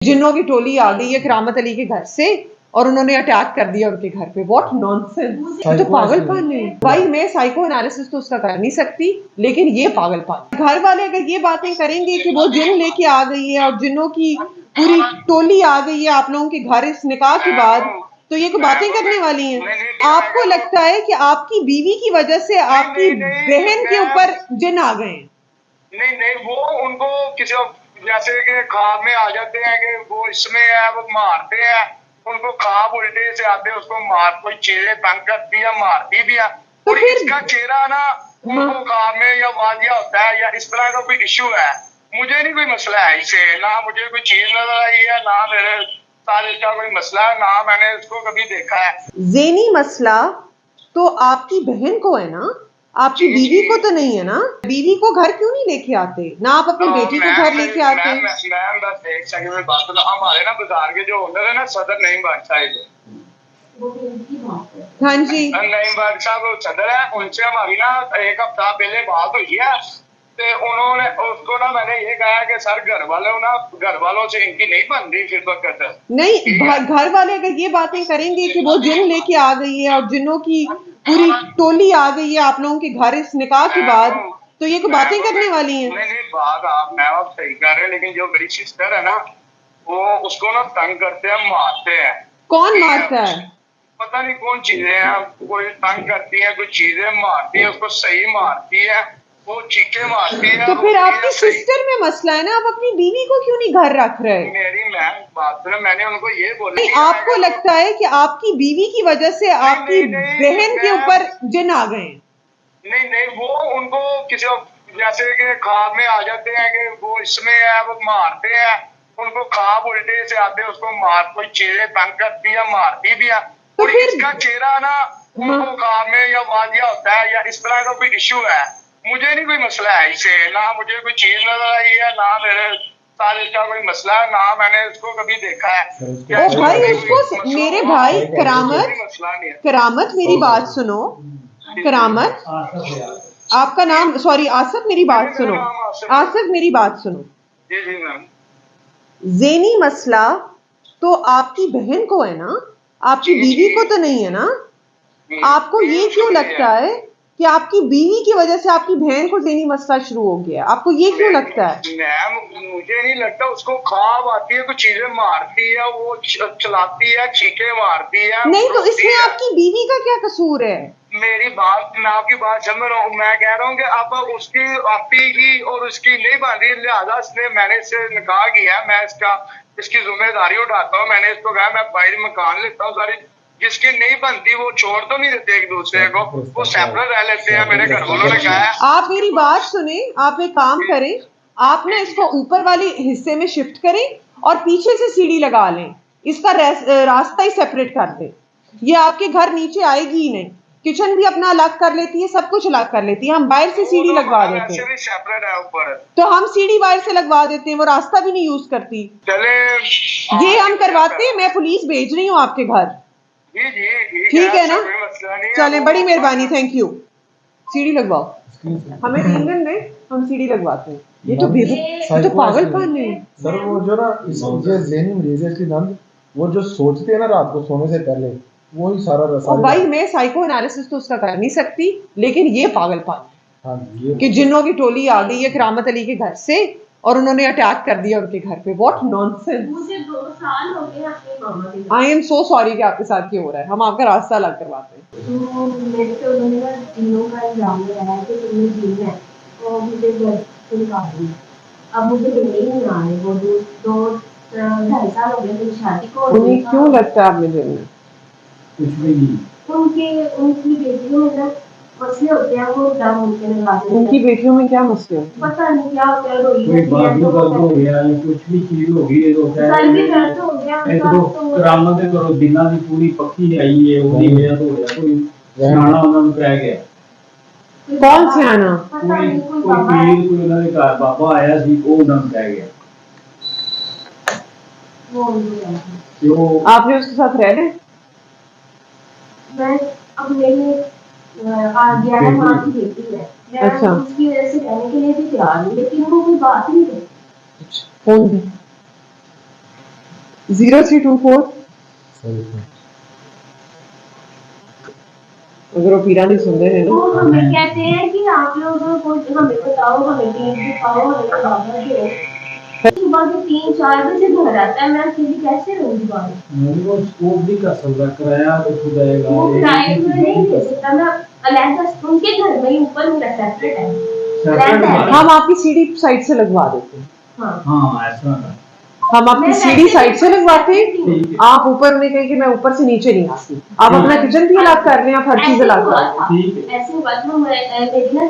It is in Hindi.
जिन्नों की टोली आ गई है करामत अली के घर से और उन्होंने अटैक कर दिया उनके घर पे। व्हाट नॉनसेंस, तो पागलपन है भाई। मैं साइको एनालिसिस तो उसका कर नहीं सकती, लेकिन ये पागलपन। घर वाले अगर ये बातें करेंगे कि वो जिन लेके आ गई है और जिन्नों की पूरी टोली आ गई है आप लोगों के घर इस निकाह के बाद, तो ये कोई बातें करने वाली हैं? आपको लगता है कि आपकी बीवी की वजह से आपकी बहन के ऊपर जिन आ गए हैं? नहीं नहीं, वो उनको किसी जैसे कि ख्वाब में आ जाते हैं कि वो इसमें है, वो मारते हैं उनको, ख्वाब उल्टे से आते हैं, उसको मार कोई चेहरे तंग करती है, मारती भी है। तो और फिर इसका चेहरा ना उनको ख्वाब में या वादिया होता है या इस तरह का कोई इश्यू है। मुझे नहीं कोई मसला है इससे, ना मुझे कोई चीज नजर आई है, ना मेरे साथ इसका कोई मसला है, ना मैंने इसको कभी देखा है। ज़ेनी मसला तो आपकी बहन को है ना, आपकी बीवी को तो नहीं है ना? बीवी को घर क्यों नहीं लेके आते? ना आप अपनी बेटी को घर लेके आते? मैम बस एक सेकंड में बात बता, हमारे ना बाजार के जो ओनर है ना सदर नईम बादशाह, हाँ जी, नईम बादशाह वो सदर है, उनसे हमारी ना एक हफ्ता पहले बात हुई है। तो उन्होंने उसको ना मैंने ये कहा कि सर घर वालों से इनकी नहीं बन रही फिर वक्त नहीं। घर वाले अगर ये बातें करेंगे कि वो जिन लेके आ गई है और जिनों की पूरी टोली आ गई है आप लोगों के घर इस निकाह के बाद, तो ये कोई बातें करने वाली हैं? नहीं बात आप सही कर रहे हैं, लेकिन जो मेरी सिस्टर है ना वो उसको ना तंग करते हैं, मारते हैं। कौन मारता है? पता नहीं कौन चीजें हैं, कोई तंग करती है, कोई चीजें मारती है, उसको सही मारती है, वो चीखे मारती है। तो फिर आपकी सिस्टर में मसला है ना, आप अपनी बीवी को क्यों नहीं घर रख रहे? मेरी मैम बात सुनो, मैंने उनको ये बोला नहीं, आपको लगता है कि आपकी बीवी की वजह से आपकी बहन के ऊपर जिन आ गए? नहीं नहीं, वो उनको किसी जैसे कि ख्वाब में आ जाते हैं कि वो इसमें है, वो मारते हैं उनको, ख्वाब उल्टे से आते हैं, उसको मार कोई चेहरे तंग करती है, मारती भी है। और इसका चेहरा ना उनको ख्वाब में या वादिया होता है या इस तरह का कोई इश्यू है। मुझे नहीं कोई मसला है इससे, ना मुझे कोई चीज नजर आई है, ना मेरे साथ इसका कोई मसला है, ना मैंने इसको कभी देखा है। ओ भाई, उसको मेरे भाई करामत मेरी बात सुनो। करामत, आपका नाम, सॉरी आसिफ, मेरी बात सुनो। आसिफ मेरी बात सुनो। जी जी मैम। ज़ेनी मसला तो आपकी बहन को है ना, आपकी बीवी को तो नहीं है ना? आपको ये क्यों लगता है कि आपकी बीवी की वजह से आपकी बहन को ज़ेनी मसला शुरू हो गया? आपको ये क्यों लगता है? मैम मुझे नहीं लगता, उसको ख्वाब आती है, कुछ चीजें मारती है, वो चलाती है, चीखे मारती है। नहीं तो इसमें आपकी बीवी का क्या कसूर है? मेरी बात, मैं आपकी बात समझ रहा हूँ, मैं कह रहा हूँ कि अब उसकी आपी की और उसकी नहीं बन रही, लिहाजा इसने मैंने इससे निकाह किया, मैं इसकी जिम्मेदारी उठाता हूँ। मैंने इसको कहा मैं बाहर मकान लेता हूँ, सारी जिसकी नहीं बनती वो छोड़ तो नहीं देते एक दूसरे को, वो सेपरेट रह लेते हैं। मेरे घर वालों ने कहा है। आप मेरी बात सुने, आप एक काम करें, आप ना इसको ऊपर वाले हिस्से में शिफ्ट करें और पीछे से सीढ़ी लगा लें, इसका रास्ता ही सेपरेट कर दें। ये आपके घर नीचे आएगी ही नहीं, किचन भी अपना अलग कर लेती है, सब कुछ अलग कर लेती है। हम बाहर से सीढ़ी लगवा देते हैं, तो हम सीढ़ी बाहर से लगवा देते हैं, वो रास्ता भी नहीं यूज करती। चले ये हम करवाते हैं, मैं पुलिस भेज रही हूँ आपके घर। ठीक है ना? चलें, बड़ी मेहरबानी, थैंक यू। सीढ़ी लगवाओ, हमें 3 दिन में हम सीढ़ी लगवाते हैं। ये तो पागलपन है सर। वो जो ना ये ज़हनी मरीज है, इसकी नंद वो जो सोचते हैं ना रात को सोने से पहले, वही सारा रसा। भाई मैं साइको एनालिसिस तो उसका कर नहीं सकती, लेकिन ये पागलपन हाँ कि जिन्नों की टोली आ गई है करामत अली के घर से और उन्होंने अटैक कर दिया उनके घर पे। What nonsense. मुझे 2 साल हो गए अपनी मामा के। आई एम सो सॉरी कि आपके साथ ये हो रहा है, हम आपका रास्ता अलग करवाते हैं। तो मेरे से उन्होंने जिन्नों का इल्जाम लगाया कि तुमने जिन है, तो मुझे घर से निकाल दिया। अब मुझे नहीं आ रहे, वो 2-2.5 साल हो गए मेरी शादी को। उन्हें क्यों लगता है आपने जिन में? कुछ भी नहीं। उनकी बेटियों में ना मसले होते हैं, वो डर मुमकिन है। उनकी बेटियों में क्या मसले होते हैं? पता नहीं क्या होता है, रोई कोई बात हो गया, कुछ भी चीज हो गई है तो सर भी दर्द हो गया एक तो करामत करो दिना की पूरी पक्की आई है, ओदी मेरा तो होया कोई सियाना उन्होंने कह गया। कौन सियाना? कोई पीर कोई उन्होंने कहा बाबा आया सी, वो उन्होंने कह गया। वो आपने उसके साथ रह रहे? मैं अब मेरी 11 माह की बेटी है, मैं अच्छा। उसकी वजह से रहने के लिए भी तैयार हूँ, लेकिन वो कोई बात नहीं है। कौन थी? 0324 सॉरी अगर वो पीरा नहीं सुन रहे हैं वो ना हमें कहते हैं कि आप लोग हमें बताओ, हमें टीम दिखाओ, हमें खबर दो। सुबह के 3-4 बजे घर आता है, मैं अकेली कैसे रहूंगी बाहर? मेरे को स्कोप भी कर सकता, किराया तो खुद आएगा। वो किराए में नहीं दे सकता, मैं अलग उनके घर में ही ऊपर मेरा सेपरेट है, अलग है। हम आपकी सीढ़ी साइड से लगवा देते हैं। हाँ हाँ ऐसा है। हम आपकी मैं सीढ़ी वैसे साइड से लगवाते हैं। ठीक है। आप ऊपर में कहें कि मैं ऊपर से नीचे नहीं आती, आप अपना किचन भी अलग कर लें, आप हर चीज ऐसे अलग हुआ कर लें। था, ठीक है। ऐसे हुआ था, मेरी ना